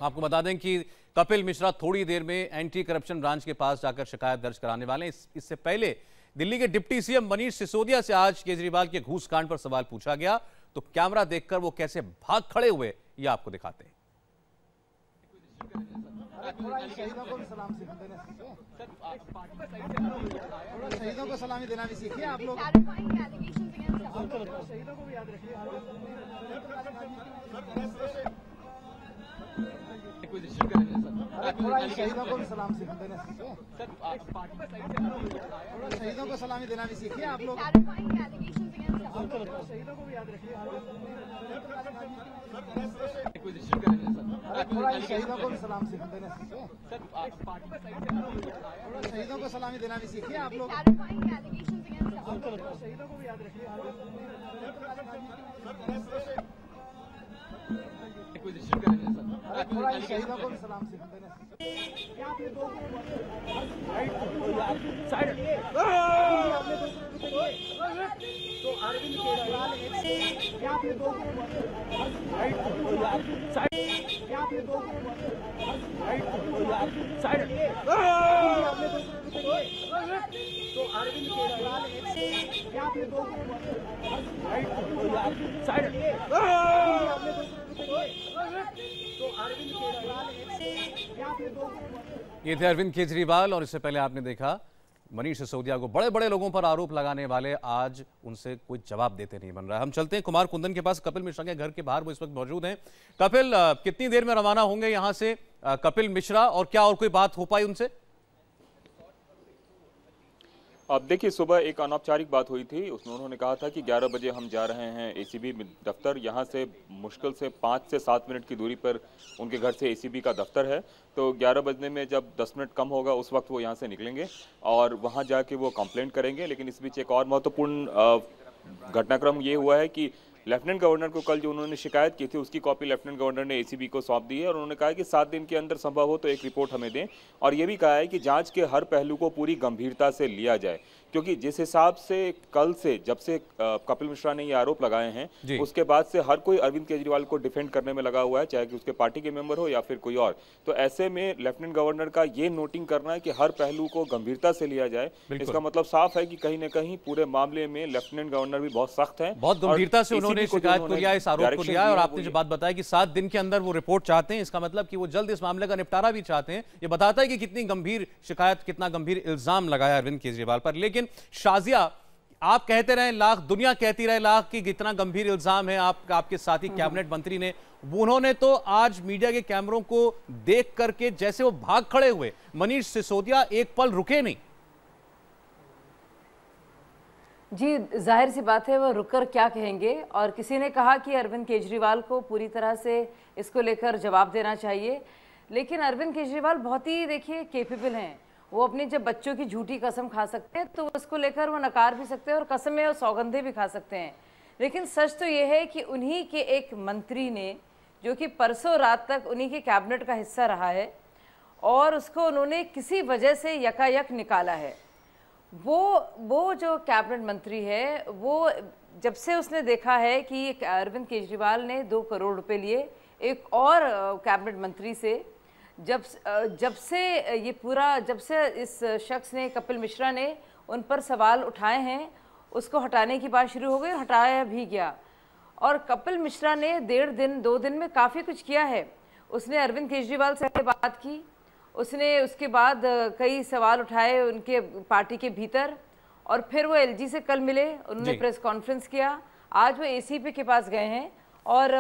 आपको बता दें कि कपिल मिश्रा थोड़ी देर में एंटी करप्शन ब्रांच के पास जाकर शिकायत दर्ज कराने वाले हैं। इससे पहले दिल्ली के डिप्टी सीएम मनीष सिसोदिया से आज केजरीवाल के घूस कांड पर सवाल पूछा गया, तो कैमरा देखकर वो कैसे भाग खड़े हुए ये आपको दिखाते हैं। शहीदों को भी सलाम देना सीखिए, शहीदों को सलामी देना भी सीखिए आप लोग, शहीदों को भी याद रखिए। शहीदों को भी सलाम देना सीखिए, शहीदों को सलामी देना भी सीखिए आप लोग, शहीदों को भी याद रखिए। शहीदों को भी सलाम देना सीखिए, शहीदों को सलामी देना भी सीखिए आप लोग, शहीदों को भी याद रखिए। शहीदों को भी सलाम देना तो अरविंद केजरीवाल ये थे अरविंद केजरीवाल। और इससे पहले आपने देखा मनीष सिसोदिया को। बड़े बड़े लोगों पर आरोप लगाने वाले आज उनसे कोई जवाब देते नहीं बन रहा है। हम चलते हैं कुमार कुंदन के पास, कपिल मिश्रा के घर के बाहर वो इस वक्त मौजूद हैं। कपिल, कितनी देर में रवाना होंगे यहां से कपिल मिश्रा, और क्या और कोई बात हो पाई उनसे? अब देखिए, सुबह एक अनौपचारिक बात हुई थी, उसमें उन्होंने कहा था कि 11 बजे हम जा रहे हैं एसीबी दफ्तर। यहाँ से मुश्किल से 5 से 7 मिनट की दूरी पर उनके घर से एसीबी का दफ्तर है। तो 11 बजने में जब 10 मिनट कम होगा उस वक्त वो यहाँ से निकलेंगे और वहाँ जाके वो कंप्लेंट करेंगे। लेकिन इस बीच एक और महत्वपूर्ण घटनाक्रम ये हुआ है कि लेफ्टिनेंट गवर्नर को कल जो उन्होंने शिकायत की थी उसकी कॉपी लेफ्टिनेंट गवर्नर ने एसीबी को सौंप दी है और उन्होंने कहा है कि 7 दिन के अंदर संभव हो तो एक रिपोर्ट हमें दें। और ये भी कहा है कि जांच के हर पहलू को पूरी गंभीरता से लिया जाए, क्योंकि जिस हिसाब से कल से जब से कपिल मिश्रा ने ये आरोप लगाए हैं उसके बाद से हर कोई अरविंद केजरीवाल को डिफेंड करने में लगा हुआ है, चाहे कि उसके पार्टी के मेंबर हो या फिर कोई और। तो ऐसे में लेफ्टिनेंट गवर्नर का ये नोटिंग करना है कि हर पहलू को गंभीरता से लिया जाए, इसका मतलब साफ है कि कहीं न कहीं पूरे मामले में लेफ्टिनेंट गवर्नर भी बहुत सख्त हैं, बहुत गंभीरता से उन्होंने शिकायत को लिया, इस आरोप को लिया। और आपने जो बात बताया कि 7 दिन के अंदर वो रिपोर्ट चाहते हैं, इसका मतलब कि वो जल्द इस मामले का निपटारा भी चाहते हैं। ये बताता है कि कितनी गंभीर शिकायत, कितना गंभीर इल्जाम लगाया अरविंद केजरीवाल पर। लेकिन शाजिया, आप कहते रहे लाख, दुनिया कहती रहे लाख कि कितना गंभीर इल्जाम है, आपके साथी कैबिनेट मंत्री ने, उन्होंने तो आज मीडिया के कैमरों को देख करके जैसे वो भाग खड़े हुए, मनीष सिसोदिया एक पल रुके नहीं। जी, जाहिर सी बात है वो रुककर क्या कहेंगे। और किसी ने कहा कि अरविंद केजरीवाल को पूरी तरह से इसको लेकर जवाब देना चाहिए, लेकिन अरविंद केजरीवाल बहुत ही देखिए केपेबल हैं। वो अपनी जब बच्चों की झूठी कसम खा सकते हैं तो उसको लेकर वो नकार भी सकते हैं और कसमें और सौगंधें भी खा सकते हैं। लेकिन सच तो ये है कि उन्हीं के एक मंत्री ने, जो कि परसों रात तक उन्हीं के कैबिनेट का हिस्सा रहा है और उसको उन्होंने किसी वजह से यकायक निकाला है। वो जो कैबिनेट मंत्री है, वो जब से उसने देखा है कि अरविंद केजरीवाल ने 2 करोड़ रुपए लिए एक और कैबिनेट मंत्री से, जब से इस शख्स ने, कपिल मिश्रा ने उन पर सवाल उठाए हैं, उसको हटाने की बात शुरू हो गई, हटाया भी गया। और कपिल मिश्रा ने 1.5 दिन 2 दिन में काफ़ी कुछ किया है। उसने अरविंद केजरीवाल से बात की, उसने उसके बाद कई सवाल उठाए उनके पार्टी के भीतर, और फिर वो एलजी से कल मिले, उन्होंने प्रेस कॉन्फ्रेंस किया, आज वो एसीपी के पास गए हैं और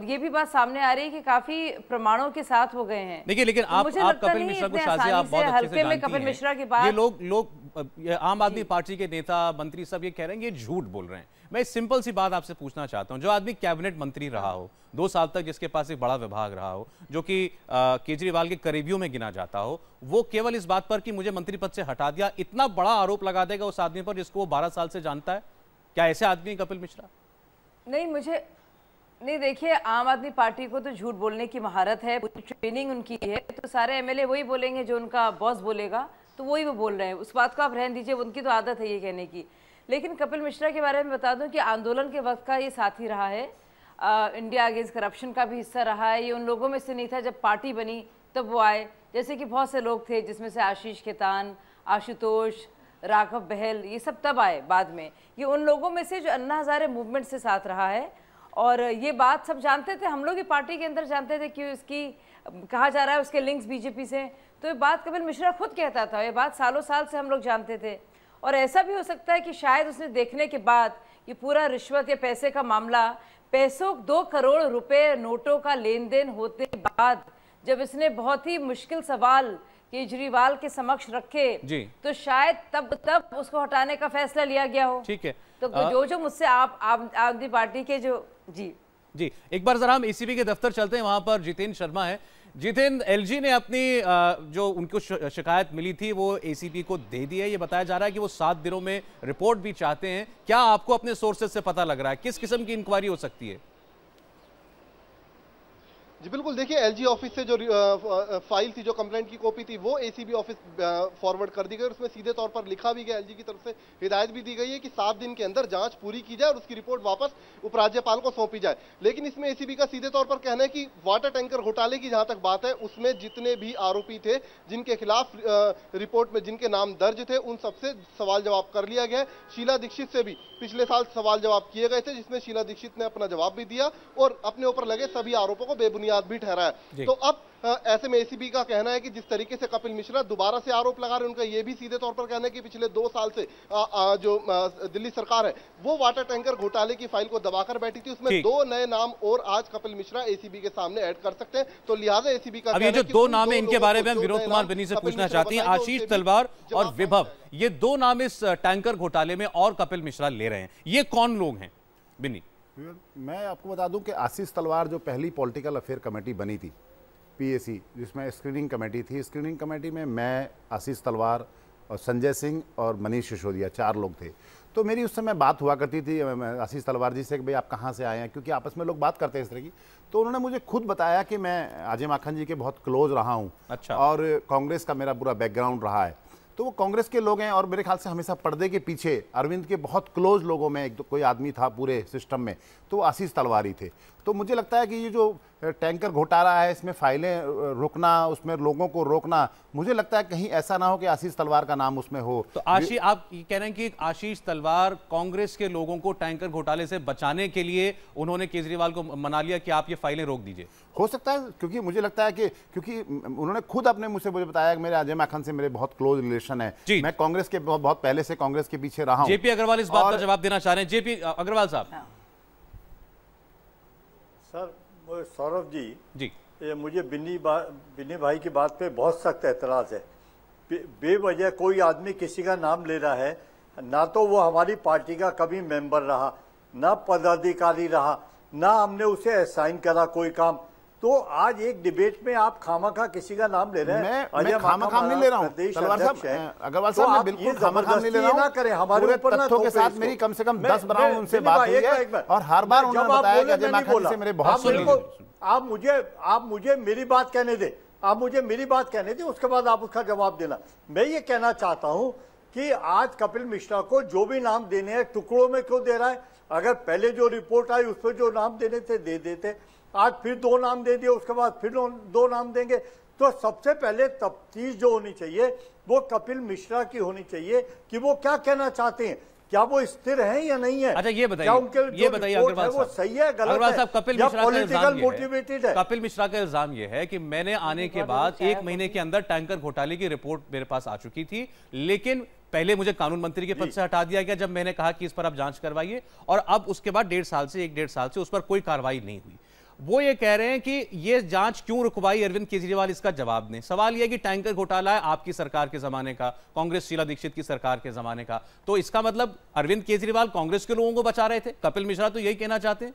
ये भी बात सामने आ रही है कि काफी प्रमाणों के साथ वो गए हैं। देखिए, लेकिन आप कपिल मिश्रा को शायद आप बहुत अच्छे से जानती कपिल मिश्रा की हैं। बात, ये लोग आम आदमी पार्टी के नेता मंत्री सब ये कह रहे हैं कि ये झूठ बोल रहे हैं। मैं सिंपल सी बात आपसे पूछना चाहता हूं, जो आदमी कैबिनेट मंत्री रहा हो 2 साल तक, जिसके पास एक बड़ा विभाग रहा हो, जो कि केजरीवाल के करीबियों में गिना जाता हो, वो केवल इस बात पर कि मुझे मंत्री पद से हटा दिया, इतना बड़ा आरोप लगा देगा उस आदमी पर जिसको वो 12 साल से जानता है? क्या ऐसे आदमी कपिल मिश्रा? नहीं, देखिए, आम आदमी पार्टी को तो झूठ बोलने की महारत है, पूरी ट्रेनिंग उनकी है, तो सारे एमएलए वही बोलेंगे जो उनका बॉस बोलेगा, तो वही वो बोल रहे हैं। उस बात को आप रहने दीजिए, उनकी तो आदत है ये कहने की। लेकिन कपिल मिश्रा के बारे में बता दूं कि आंदोलन के वक्त का ये साथी रहा है। इंडिया अगेंस्ट करप्शन का भी हिस्सा रहा है। ये उन लोगों में से नहीं था जब पार्टी बनी तब वो आए, जैसे कि बहुत से लोग थे जिसमें से आशीष खेतान, आशुतोष, राघव बहल, ये सब तब आए बाद में। ये उन लोगों में से जो अन्ना हजारे मूवमेंट से साथ रहा है, और ये बात सब जानते थे, हम लोग भी पार्टी के अंदर जानते थे कि इसकी कहा जा रहा है उसके लिंक्स बीजेपी से, तो ये बात कपिल मिश्रा खुद कहता था, ये बात सालों साल से हम लोग जानते थे। और ऐसा भी हो सकता है कि शायद उसने देखने के बाद ये पूरा रिश्वत या पैसे का मामला, पैसों 2 करोड़ रुपए नोटों का लेन देन होते बाद जब इसने बहुत ही मुश्किल सवाल केजरीवाल के समक्ष रखे जी, तो शायद तब उसको हटाने का फैसला लिया गया हो। ठीक है, तो जो मुझसे आप आदमी पार्टी के जो जी एक बार जरा हम एसीबी के दफ्तर चलते हैं, वहां पर जितेंद्र शर्मा है। जितेंद्र, एलजी ने अपनी जो उनको शिकायत मिली थी वो एसीबी को दे दी है। ये बताया जा रहा है कि वो 7 दिनों में रिपोर्ट भी चाहते हैं। क्या आपको अपने सोर्सेज से पता लग रहा है किस किस्म की इंक्वायरी हो सकती है? जी बिल्कुल, देखिए एलजी ऑफिस से जो फाइल थी, जो कंप्लेंट की कॉपी थी, वो एसीबी ऑफिस फॉरवर्ड कर दी गई और उसमें सीधे तौर पर लिखा भी गया, एलजी की तरफ से हिदायत भी दी गई है कि 7 दिन के अंदर जांच पूरी की जाए और उसकी रिपोर्ट वापस उपराज्यपाल को सौंपी जाए। लेकिन इसमें एसीबी का सीधे तौर पर कहना है कि वाटर टैंकर घोटाले की जहां तक बात है, उसमें जितने भी आरोपी थे जिनके खिलाफ रिपोर्ट में जिनके नाम दर्ज थे, उन सबसे सवाल जवाब कर लिया गया है। शीला दीक्षित से भी पिछले साल सवाल जवाब किए गए थे, जिसमें शीला दीक्षित ने अपना जवाब भी दिया और अपने ऊपर लगे सभी आरोपों को बेबुनियाद भी ठहराया। तो अब ऐसे में एसीबी का कहना है कि जिस तरीके से कपिल मिश्रा दोबारा से आरोप लगा रहे हैं, उनका यह भी सीधे तौर पर कहना है कि पिछले 2 साल से जो दिल्ली सरकार है वो वाटर टैंकर घोटाले की फाइल को दबाकर बैठी थी, उसमें 2 नए नाम और आज कपिल मिश्रा एसीबी के सामने ऐड कर सकते हैं। तो लिहाजा एसीबी का अब ये जो 2 नाम है इनके बारे में हम विनोद कुमार बिन्नी से पूछना चाहते हैं। आशीष तलवार और विभव, ये 2 नाम इस टैंकर घोटाले में और कपिल मिश्रा ले रहे हैं, ये कौन लोग हैं बिन्नी? मैं आपको बता दूं कि आशीष तलवार जो पहली पॉलिटिकल अफेयर कमेटी बनी थी पीएसी, जिसमें स्क्रीनिंग कमेटी थी, स्क्रीनिंग कमेटी में मैं, आशीष तलवार और संजय सिंह और मनीष सिसोदिया 4 लोग थे। तो मेरी उस समय बात हुआ करती थी आशीष तलवार जी से कि भाई आप कहाँ से आए हैं, क्योंकि आपस में लोग बात करते हैं इस तरह की। तो उन्होंने मुझे खुद बताया कि मैं अजय माखन जी के बहुत क्लोज रहा हूँ। अच्छा। और कांग्रेस का मेरा पूरा बैकग्राउंड रहा है, तो वो कांग्रेस के लोग हैं और मेरे ख्याल से हमेशा पर्दे के पीछे अरविंद के बहुत क्लोज लोगों में एक कोई आदमी था पूरे सिस्टम में, तो वो आशीष तलवार ही थे। तो मुझे लगता है कि ये जो टैंकर घोटाला है, इसमें फाइलें रोकना, उसमें लोगों को रोकना, मुझे लगता है कहीं ऐसा ना हो कि आशीष तलवार का नाम उसमें हो। तो आप ये कह रहे हैं कि आशीष तलवार कांग्रेस के लोगों को टैंकर घोटाले से बचाने के लिए उन्होंने केजरीवाल को मना लिया कि आप ये फाइलें रोक दीजिए? हो सकता है, क्योंकि मुझे लगता है कि क्योंकि उन्होंने खुद अपने मुझसे मुझे बताया कि मेरे अजय माखन से मेरे बहुत क्लोज रिलेशन है, मैं कांग्रेस के बहुत पहले से कांग्रेस के पीछे रहा हूं। जेपी अग्रवाल इस बात का जवाब देना चाह रहे हैं। जेपी अग्रवाल साहब। सर सौरभ जी, ये मुझे बिन्नी भाई की बात पे बहुत सख्त एतराज है। बेवजह कोई आदमी किसी का नाम ले रहा है, ना तो वो हमारी पार्टी का कभी मेंबर रहा, ना पदाधिकारी रहा, ना हमने उसे असाइन करा कोई काम। तो आज एक डिबेट में आप खामखा किसी का नाम ले रहे हैं। मैं खामखा नहीं ले रहा हूं तलवार साहब, अग्रवाल साहब, मैं बिल्कुल खामखा नहीं ले रहा हूं। ना करें हमारे ऊपर तथ्यों के साथ मेरी कम से कम 10 बार उनसे बात हुई है और हर बार उन्होंने बताया कि अजय माखन से मेरे बहुत। आप मुझे मेरी बात कहने दे, आप मुझे मेरी बात कहने दे, उसके बाद आप उसका जवाब देना। मैं ये कहना चाहता हूं कि आज कपिल मिश्रा को जो भी नाम देने हैं टुकड़ों में क्यों दे रहा है? अगर पहले जो रिपोर्ट आई उस पर जो नाम देने थे दे देते, आज फिर 2 नाम दे दिए, उसके बाद फिर 2 नाम देंगे। तो सबसे पहले तफ्तीश जो होनी चाहिए वो कपिल मिश्रा की होनी चाहिए कि वो क्या कहना चाहते हैं, क्या वो स्थिर हैं या नहीं है। अच्छा ये बताइए, अग्रवाल वो सही है गलत है, कपिल मिश्रा का इल्जाम मोटिवेटेड है। कपिल मिश्रा का इल्जाम ये है कि मैंने आने के बाद 1 महीने के अंदर टैंकर घोटाले की रिपोर्ट मेरे पास आ चुकी थी, लेकिन पहले मुझे कानून मंत्री के पद से हटा दिया गया जब मैंने कहा कि इस पर आप जांच करवाइए, और अब उसके बाद 1.5 साल से उस पर कोई कार्रवाई नहीं हुई। वो ये कह रहे हैं कि ये जांच क्यों रुकवाई अरविंद केजरीवाल, इसका जवाब दें। सवाल यह कि टैंकर घोटाला है आपकी सरकार के जमाने का, कांग्रेस शीला दीक्षित की सरकार के जमाने का, तो इसका मतलब अरविंद केजरीवाल कांग्रेस के लोगों को बचा रहे थे। कपिल मिश्रा तो यही कहना चाहते हैं।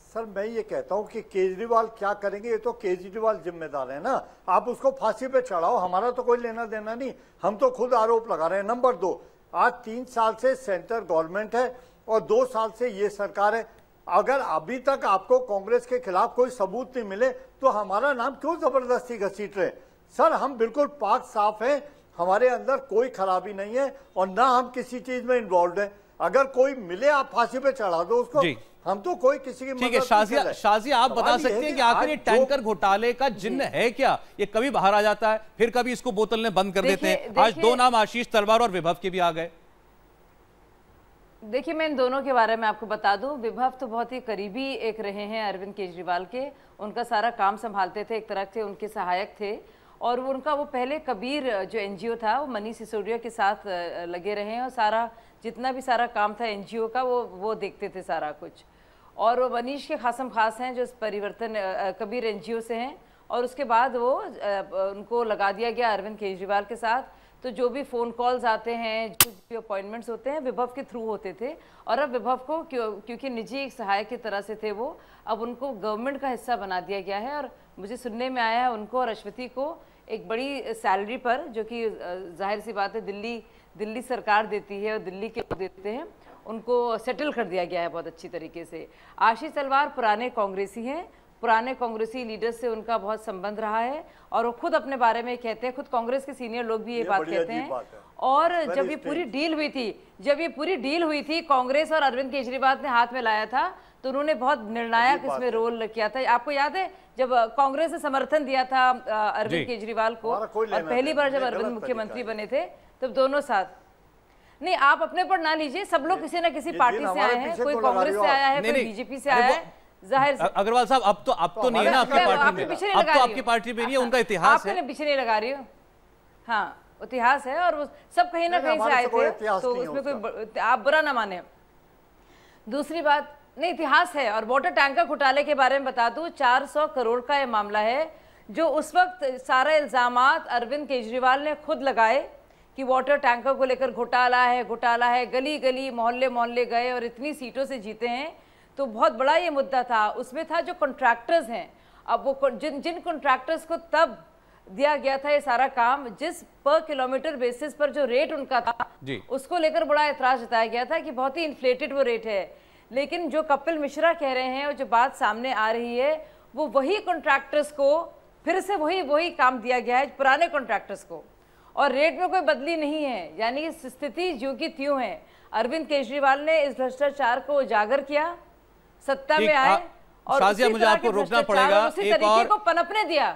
सर मैं ये कहता हूं कि केजरीवाल क्या करेंगे, ये तो केजरीवाल जिम्मेदार है ना। आप उसको फांसी पे चढ़ाओ, हमारा तो कोई लेना देना नहीं, हम तो खुद आरोप लगा रहे हैं। नंबर 2, आज 3 साल से सेंट्रल गवर्नमेंट है और 2 साल से ये सरकार है। अगर अभी तक आपको कांग्रेस के खिलाफ कोई सबूत नहीं मिले तो हमारा नाम क्यों जबरदस्ती घसीट रहे? सर हम बिल्कुल पाक साफ हैं, हमारे अंदर कोई खराबी नहीं है और ना हम किसी चीज में इन्वॉल्व हैं। अगर कोई मिले आप फांसी पे चढ़ा दो उसको। जी। हम तो कोई किसी की ठीक है शाजिया आप बता सकते हैं कि आखिर ये टैंकर घोटाले का जिन्न है क्या? ये कभी बाहर आ जाता है, फिर कभी इसको बोतल ने बंद कर देते हैं। आज दो नाम आशीष तलवार और विभव के भी आ गए। देखिए मैं इन दोनों के बारे में आपको बता दूं, विभव तो बहुत ही करीबी एक रहे हैं अरविंद केजरीवाल के, उनका सारा काम संभालते थे, एक तरह से उनके सहायक थे। और उनका वो पहले कबीर जो एनजीओ था वो मनीष सिसोदिया के साथ लगे रहे हैं और सारा जितना भी सारा काम था एनजीओ का वो देखते थे सारा कुछ। और वो मनीष के खासम खास हैं जो परिवर्तन कबीर एनजीओ से हैं। और उसके बाद वो उनको लगा दिया गया अरविंद केजरीवाल के साथ। तो जो भी फ़ोन कॉल्स आते हैं, जो भी अपॉइंटमेंट्स होते हैं विभव के थ्रू होते थे। और अब विभव को क्योंकि निजी एक सहायक की तरह से थे वो, अब उनको गवर्नमेंट का हिस्सा बना दिया गया है। और मुझे सुनने में आया है उनको और अश्वती को एक बड़ी सैलरी पर, जो कि जाहिर सी बात है दिल्ली सरकार देती है और दिल्ली के लोग देते हैं, उनको सेटल कर दिया गया है बहुत अच्छी तरीके से। आशीष तलवार पुराने कांग्रेसी हैं, पुराने कांग्रेसी लीडर से उनका बहुत संबंध रहा है और वो खुद अपने बारे में कहते हैं, खुद कांग्रेस के सीनियर लोग भी ये बात कहते हैं। और जब ये पूरी डील हुई थी कांग्रेस और अरविंद केजरीवाल ने हाथ में लाया था, तो उन्होंने बहुत निर्णायक इसमें रोल किया था। आपको याद है जब कांग्रेस ने समर्थन दिया था अरविंद केजरीवाल को, और पहली बार जब अरविंद मुख्यमंत्री बने थे तब दोनों साथ। नहीं आप अपने पर ना लीजिए, सब लोग किसी ना किसी पार्टी से आए हैं, कोई कांग्रेस से आया है, कोई बीजेपी से आया है। जाहिर से अग्रवाल साहब अब तो नहीं है ना आपकी पार्टी में, अब तो आपकी पार्टी में नहीं है, उनका इतिहास है। आपने पीछे नहीं लगा रही हो, हाँ इतिहास है और वो सब कहीं ना कहीं से आए थे, तो उसमें कोई आप बुरा ना माने। दूसरी बात, नहीं इतिहास है। और वाटर टैंकर घोटाले के बारे में बता दूं, 400 करोड़ का ये मामला है, जो उस वक्त सारे इल्जामात अरविंद केजरीवाल ने खुद लगाए कि वाटर टैंकर को लेकर घोटाला है, गली गली मोहल्ले मोहल्ले गए और इतनी सीटों से जीते हैं। तो बहुत बड़ा ये मुद्दा था। उसमें था जो कॉन्ट्रैक्टर्स हैं, अब वो जिन कॉन्ट्रैक्टर्स को तब दिया गया था ये सारा काम, जिस पर किलोमीटर बेसिस पर जो रेट उनका था उसको लेकर बड़ा ऐतराज जताया गया था कि बहुत ही इन्फ्लेटेड वो रेट है। लेकिन जो कपिल मिश्रा कह रहे हैं और जो बात सामने आ रही है, वो वही कॉन्ट्रैक्टर्स को फिर से वही काम दिया गया है, पुराने कॉन्ट्रैक्टर्स को, और रेट में कोई बदली नहीं है। यानी स्थिति ज्यों की त्यों है। अरविंद केजरीवाल ने इस भ्रष्टाचार को उजागर किया, सत्ता में आए और शाजिया मुझे आपको रोकना पड़ेगा, उसी तरीके को पनपने दिया।